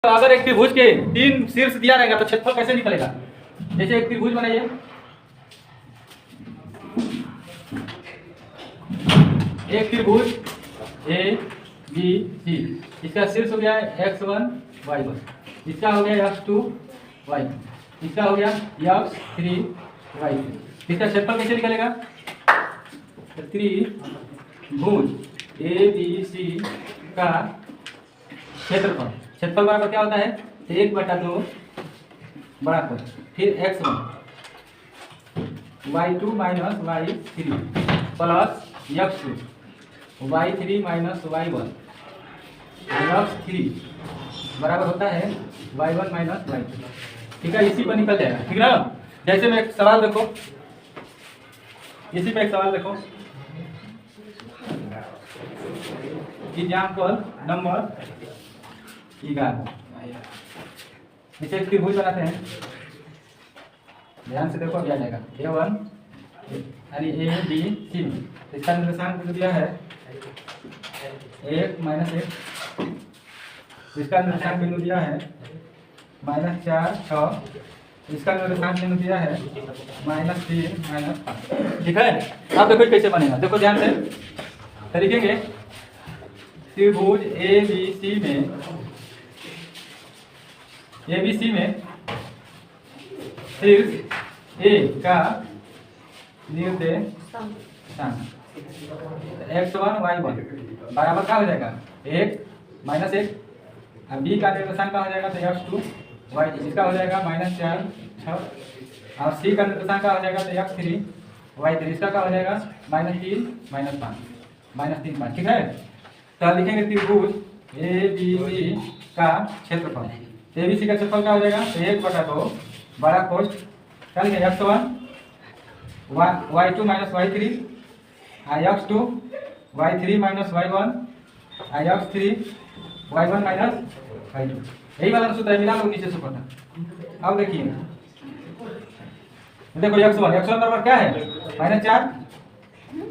तो अगर एक त्रिभुज के 3 शीर्ष दिया रहेगा तो क्षेत्रफल कैसे निकलेगा? जैसे एक त्रिभुज बनाइए, एक त्रिभुज ए बी सी, इसका शीर्ष हो गया x1 y1, इसका हो गया x2 y2, इसका हो गया x3 y3, इसका क्षेत्रफल कैसे निकलेगा? त्रिभुज ए बी सी का क्षेत्रफल, क्षेत्रफल बराबर क्या होता है? 1/2 बड़ा कोण, फिर x1 y2 minus y3 plus x2 y3 minus y1 x3 बराबर होता है y1 माइनस y2। ठीक है, इसी पर निकल जाएगा। ठीक ना? जैसे में एक सवाल देखो, इसी में एक सवाल देखो, एग्जाम्पल नंबर 11। इसे एक त्रिभुज बनाते हैं, ध्यान से देखो, अभी आ जाएगा A1 यानी ए बी सी, इसका निर्देशांक बिंदु दिया है 1 माइनस 1, इसका निर्देशांक बिंदु दिया है -4 6, इसका निर्देशांक बिंदु दिया है -3 -5। ठीक है, अब देखो कैसे बनेगा, देखो ध्यान से तो लिखेंगे त्रिभुज ए बी सी में शीर्ष ए का निर्देशांक x1 y1 बराबर क्या हो जाएगा? 1 माइनस 1, और बी का निर्देशांक क्या हो जाएगा? तो x2 y2, इसका हो जाएगा -4 6, और सी का निर्देशांक क्या हो जाएगा? तो x3 y3, इसका क्या हो जाएगा? -3 -5 -3 5। ठीक है, तो लिखेंगे त्रिभुज ए बी सी का क्षेत्रफल, ए बी सी का क्षेत्रफल क्या हो जाएगा? 1/2 बड़ा कोष्ठ, क्या लिखेंगे? x1 y2 minus y3 x2 y3 minus y1 x3 y1 minus y2। यही वाला सूत्र है, मिला लो नीचे सूत्र था। अब देखिए, देखो x1 बराबर क्या है? -4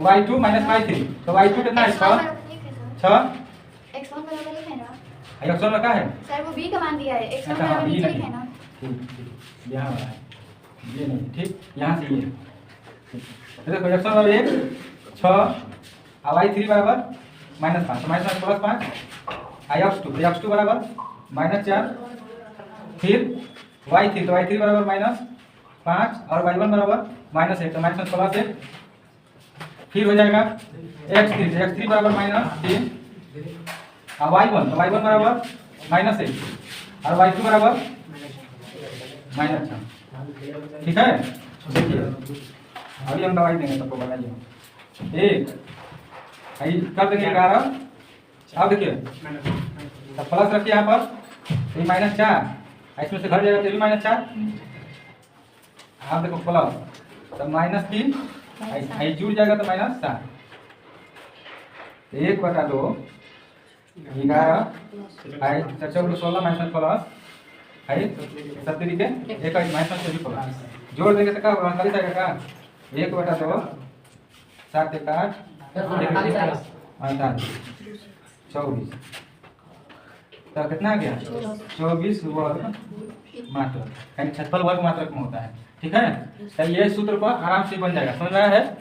y2 माइनस y3, तो y2 कितना है? 6 x1 बराबर लिखा है ना? x1 में क्या है? सर वो b का मान दिया है, x1 अच्छा, बराबर b नीचे नहीं। लिखा है ना? ठीक, यहाँ वाला है, ये नहीं, ठीक, यहाँ से ये तो देखो x1 बराबर 1 6 और y3 बराबर -5, तो -5 प्लस 5 x2 बराबर -4, फिर y3, तो y3 बराबर -5 और y1 बराबर -1, तो -1 प्लस 1, फिर हो जाएगा x3, तो x3 बराबर -3 और y1, तो y1 बराबर -1 और y2 बराबर -6। ठीक है, देखिए अभी हम दवाई देंगे, सबको बताइए। 1 कर देंगे 11, अब देखिए तो प्लस रखिए यहाँ पर, तो ये -4, इसमें से घट जाएगा तो ये भी -4, आप देखो प्लस, तो -3 जुड़ जाएगा तो -7, 1/2 11 14 16 माइनस प्लस 7 तरीके 1 माइनस प्लस जोड़ देंगे तो क्या होगा? 48 आएगा का? 1/2 7 1 8 48 24, तो कितना आ गया? 24 वर्ग मात्रक, यानी क्षेत्रफल वर्ग मात्रक में होता है। ठीक है, तो ये सूत्र पर आराम से बन जाएगा, समझ में आया है?